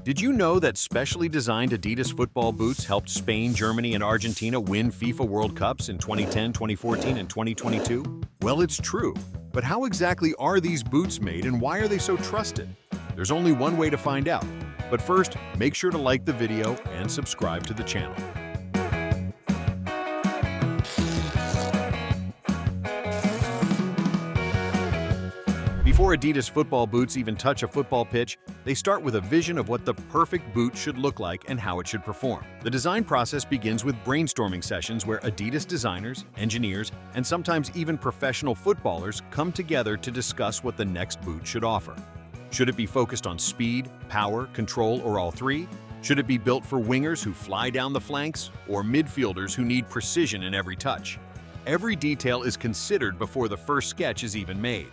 Did you know that specially designed Adidas football boots helped Spain, Germany, and Argentina win FIFA World Cups in 2010, 2014, and 2022? Well, it's true. But how exactly are these boots made and why are they so trusted? There's only one way to find out. But first, make sure to like the video and subscribe to the channel. Before Adidas football boots even touch a football pitch, they start with a vision of what the perfect boot should look like and how it should perform. The design process begins with brainstorming sessions where Adidas designers, engineers, and sometimes even professional footballers come together to discuss what the next boot should offer. Should it be focused on speed, power, control, or all three? Should it be built for wingers who fly down the flanks, or midfielders who need precision in every touch? Every detail is considered before the first sketch is even made.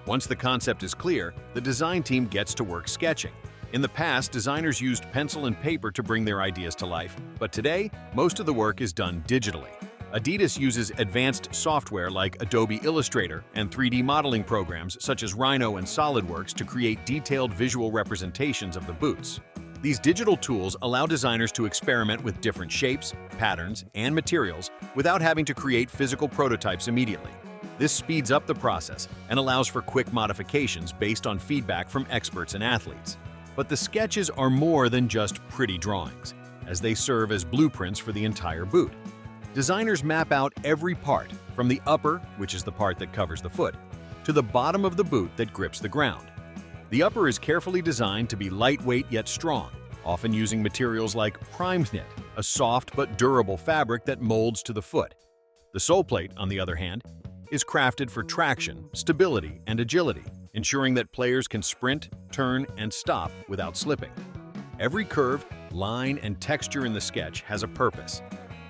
Once the concept is clear, the design team gets to work sketching. In the past, designers used pencil and paper to bring their ideas to life, but today, most of the work is done digitally. Adidas uses advanced software like Adobe Illustrator and 3D modeling programs such as Rhino and SolidWorks to create detailed visual representations of the boots. These digital tools allow designers to experiment with different shapes, patterns, and materials without having to create physical prototypes immediately. This speeds up the process and allows for quick modifications based on feedback from experts and athletes. But the sketches are more than just pretty drawings, as they serve as blueprints for the entire boot. Designers map out every part, from the upper, which is the part that covers the foot, to the bottom of the boot that grips the ground. The upper is carefully designed to be lightweight yet strong, often using materials like prime knit, a soft but durable fabric that molds to the foot. The sole plate, on the other hand, is crafted for traction, stability, and agility, ensuring that players can sprint, turn, and stop without slipping. Every curve, line, and texture in the sketch has a purpose.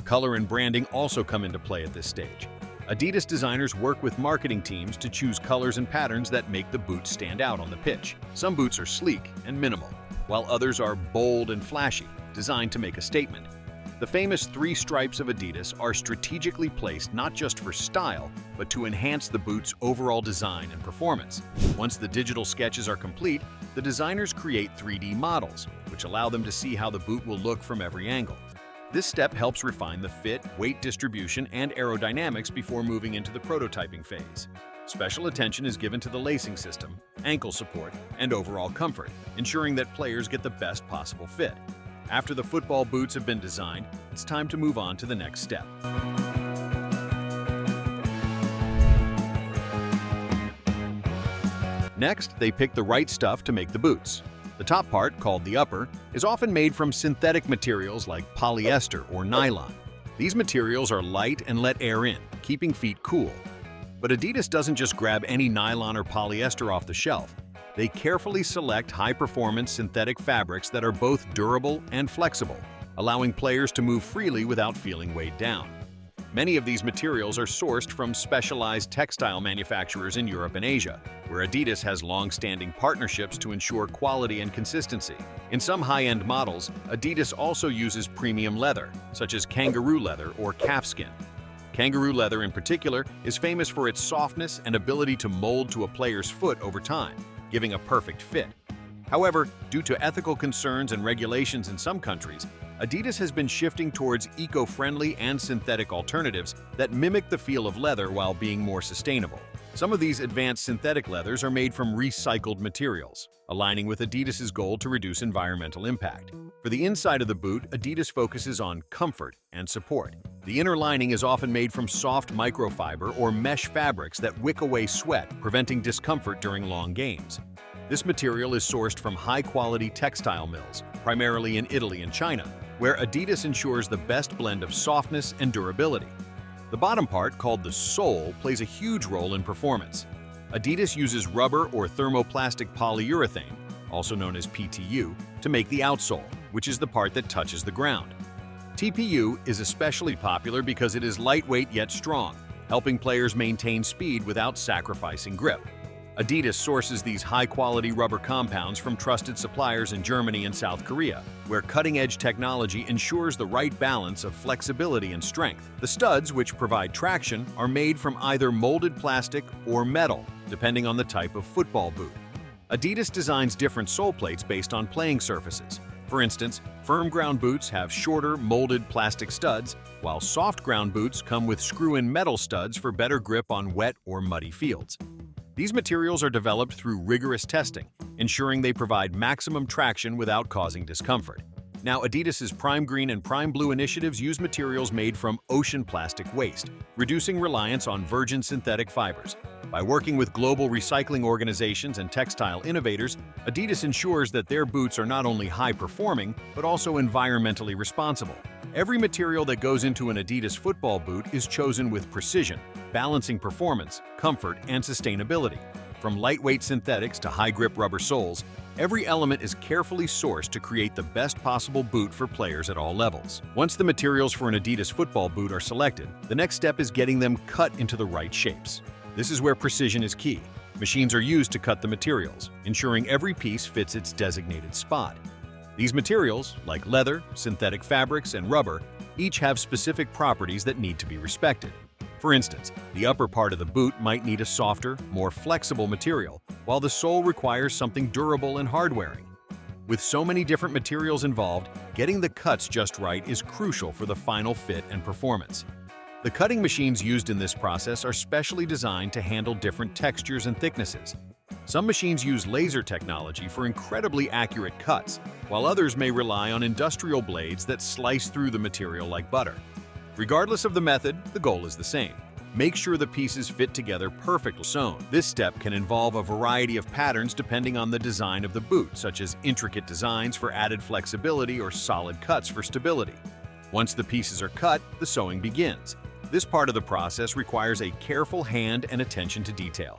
Color and branding also come into play at this stage. Adidas designers work with marketing teams to choose colors and patterns that make the boot stand out on the pitch. Some boots are sleek and minimal, while others are bold and flashy, designed to make a statement. The famous 3 stripes of Adidas are strategically placed not just for style, but to enhance the boot's overall design and performance. Once the digital sketches are complete, the designers create 3D models, which allow them to see how the boot will look from every angle. This step helps refine the fit, weight distribution, and aerodynamics before moving into the prototyping phase. Special attention is given to the lacing system, ankle support, and overall comfort, ensuring that players get the best possible fit. After the football boots have been designed, it's time to move on to the next step. Next, they pick the right stuff to make the boots. The top part, called the upper, is often made from synthetic materials like polyester or nylon. These materials are light and let air in, keeping feet cool. But Adidas doesn't just grab any nylon or polyester off the shelf. They carefully select high-performance synthetic fabrics that are both durable and flexible, allowing players to move freely without feeling weighed down. Many of these materials are sourced from specialized textile manufacturers in Europe and Asia, where Adidas has long-standing partnerships to ensure quality and consistency. In some high-end models, Adidas also uses premium leather, such as kangaroo leather or calfskin. Kangaroo leather in particular is famous for its softness and ability to mold to a player's foot over time, giving a perfect fit. However, due to ethical concerns and regulations in some countries, Adidas has been shifting towards eco-friendly and synthetic alternatives that mimic the feel of leather while being more sustainable. Some of these advanced synthetic leathers are made from recycled materials, aligning with Adidas's goal to reduce environmental impact. For the inside of the boot, Adidas focuses on comfort and support. The inner lining is often made from soft microfiber or mesh fabrics that wick away sweat, preventing discomfort during long games. This material is sourced from high-quality textile mills, primarily in Italy and China, where Adidas ensures the best blend of softness and durability. The bottom part, called the sole, plays a huge role in performance. Adidas uses rubber or thermoplastic polyurethane, also known as PTU, to make the outsole, which is the part that touches the ground. TPU is especially popular because it is lightweight yet strong, helping players maintain speed without sacrificing grip. Adidas sources these high-quality rubber compounds from trusted suppliers in Germany and South Korea, where cutting-edge technology ensures the right balance of flexibility and strength. The studs, which provide traction, are made from either molded plastic or metal, depending on the type of football boot. Adidas designs different sole plates based on playing surfaces. For instance, firm ground boots have shorter, molded plastic studs, while soft ground boots come with screw-in metal studs for better grip on wet or muddy fields. These materials are developed through rigorous testing, ensuring they provide maximum traction without causing discomfort. Now, Adidas's Prime Green and Prime Blue initiatives use materials made from ocean plastic waste, reducing reliance on virgin synthetic fibers. By working with global recycling organizations and textile innovators, Adidas ensures that their boots are not only high-performing, but also environmentally responsible. Every material that goes into an Adidas football boot is chosen with precision, balancing performance, comfort, and sustainability. From lightweight synthetics to high-grip rubber soles, every element is carefully sourced to create the best possible boot for players at all levels. Once the materials for an Adidas football boot are selected, the next step is getting them cut into the right shapes. This is where precision is key. Machines are used to cut the materials, ensuring every piece fits its designated spot. These materials, like leather, synthetic fabrics, and rubber, each have specific properties that need to be respected. For instance, the upper part of the boot might need a softer, more flexible material, while the sole requires something durable and hard-wearing. With so many different materials involved, getting the cuts just right is crucial for the final fit and performance. The cutting machines used in this process are specially designed to handle different textures and thicknesses. Some machines use laser technology for incredibly accurate cuts, while others may rely on industrial blades that slice through the material like butter. Regardless of the method, the goal is the same. Make sure the pieces fit together perfectly sewn. This step can involve a variety of patterns depending on the design of the boot, such as intricate designs for added flexibility or solid cuts for stability. Once the pieces are cut, the sewing begins. This part of the process requires a careful hand and attention to detail.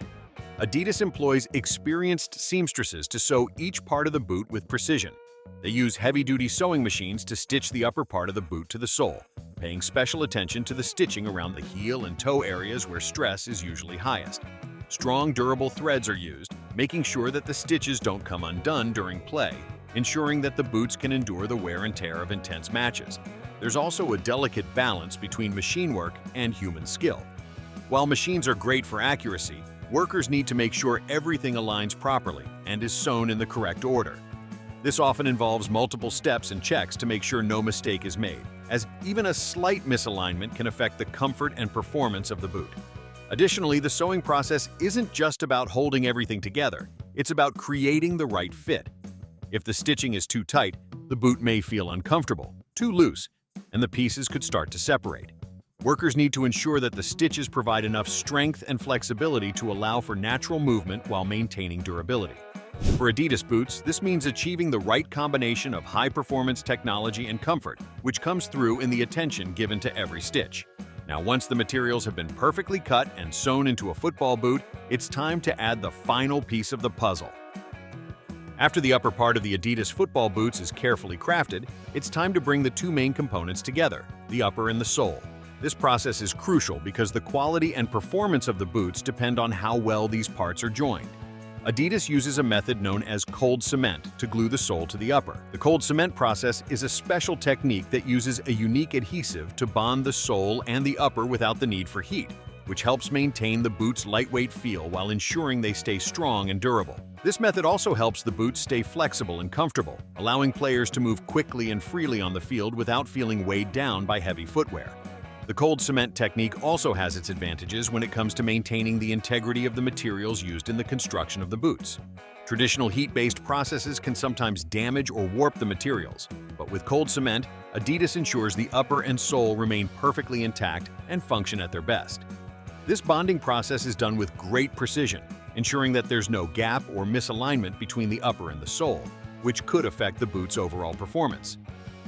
Adidas employs experienced seamstresses to sew each part of the boot with precision. They use heavy-duty sewing machines to stitch the upper part of the boot to the sole, paying special attention to the stitching around the heel and toe areas where stress is usually highest. Strong, durable threads are used, making sure that the stitches don't come undone during play, ensuring that the boots can endure the wear and tear of intense matches. There's also a delicate balance between machine work and human skill. While machines are great for accuracy, workers need to make sure everything aligns properly and is sewn in the correct order. This often involves multiple steps and checks to make sure no mistake is made, as even a slight misalignment can affect the comfort and performance of the boot. Additionally, the sewing process isn't just about holding everything together, it's about creating the right fit. If the stitching is too tight, the boot may feel uncomfortable, too loose, and the pieces could start to separate. Workers need to ensure that the stitches provide enough strength and flexibility to allow for natural movement while maintaining durability. For Adidas boots, this means achieving the right combination of high-performance technology and comfort, which comes through in the attention given to every stitch. Now, once the materials have been perfectly cut and sewn into a football boot, it's time to add the final piece of the puzzle. After the upper part of the Adidas football boots is carefully crafted, it's time to bring the two main components together, the upper and the sole. This process is crucial because the quality and performance of the boots depend on how well these parts are joined. Adidas uses a method known as cold cement to glue the sole to the upper. The cold cement process is a special technique that uses a unique adhesive to bond the sole and the upper without the need for heat, which helps maintain the boot's lightweight feel while ensuring they stay strong and durable. This method also helps the boots stay flexible and comfortable, allowing players to move quickly and freely on the field without feeling weighed down by heavy footwear. The cold cement technique also has its advantages when it comes to maintaining the integrity of the materials used in the construction of the boots. Traditional heat-based processes can sometimes damage or warp the materials, but with cold cement, Adidas ensures the upper and sole remain perfectly intact and function at their best. This bonding process is done with great precision, ensuring that there's no gap or misalignment between the upper and the sole, which could affect the boot's overall performance.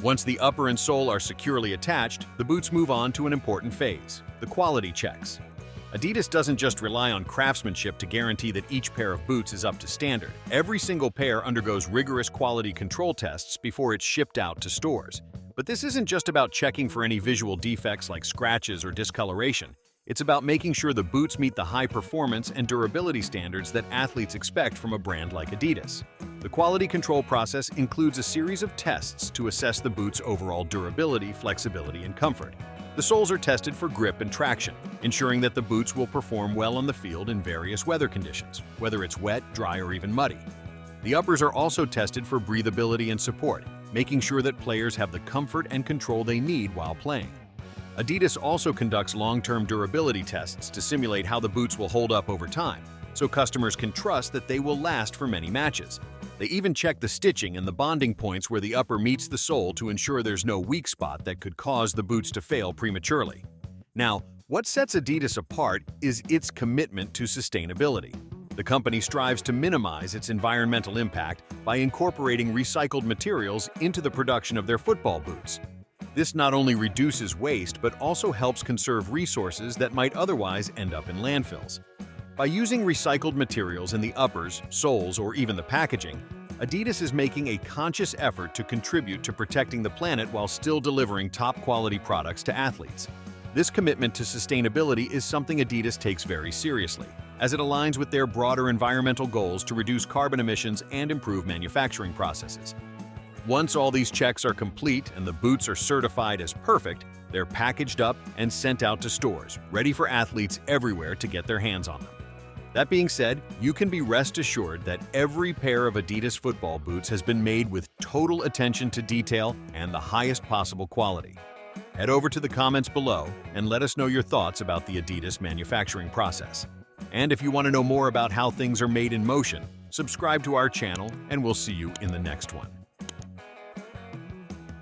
Once the upper and sole are securely attached, the boots move on to an important phase, the quality checks. Adidas doesn't just rely on craftsmanship to guarantee that each pair of boots is up to standard. Every single pair undergoes rigorous quality control tests before it's shipped out to stores. But this isn't just about checking for any visual defects like scratches or discoloration. It's about making sure the boots meet the high performance and durability standards that athletes expect from a brand like Adidas. The quality control process includes a series of tests to assess the boot's overall durability, flexibility, and comfort. The soles are tested for grip and traction, ensuring that the boots will perform well on the field in various weather conditions, whether it's wet, dry, or even muddy. The uppers are also tested for breathability and support, making sure that players have the comfort and control they need while playing. Adidas also conducts long-term durability tests to simulate how the boots will hold up over time, so customers can trust that they will last for many matches. They even check the stitching and the bonding points where the upper meets the sole to ensure there's no weak spot that could cause the boots to fail prematurely. Now, what sets Adidas apart is its commitment to sustainability. The company strives to minimize its environmental impact by incorporating recycled materials into the production of their football boots. This not only reduces waste but also helps conserve resources that might otherwise end up in landfills. By using recycled materials in the uppers, soles, or even the packaging, Adidas is making a conscious effort to contribute to protecting the planet while still delivering top-quality products to athletes. This commitment to sustainability is something Adidas takes very seriously, as it aligns with their broader environmental goals to reduce carbon emissions and improve manufacturing processes. Once all these checks are complete and the boots are certified as perfect, they're packaged up and sent out to stores, ready for athletes everywhere to get their hands on them. That being said, you can be rest assured that every pair of Adidas football boots has been made with total attention to detail and the highest possible quality. Head over to the comments below and let us know your thoughts about the Adidas manufacturing process. And if you want to know more about how things are made in motion, subscribe to our channel and we'll see you in the next one.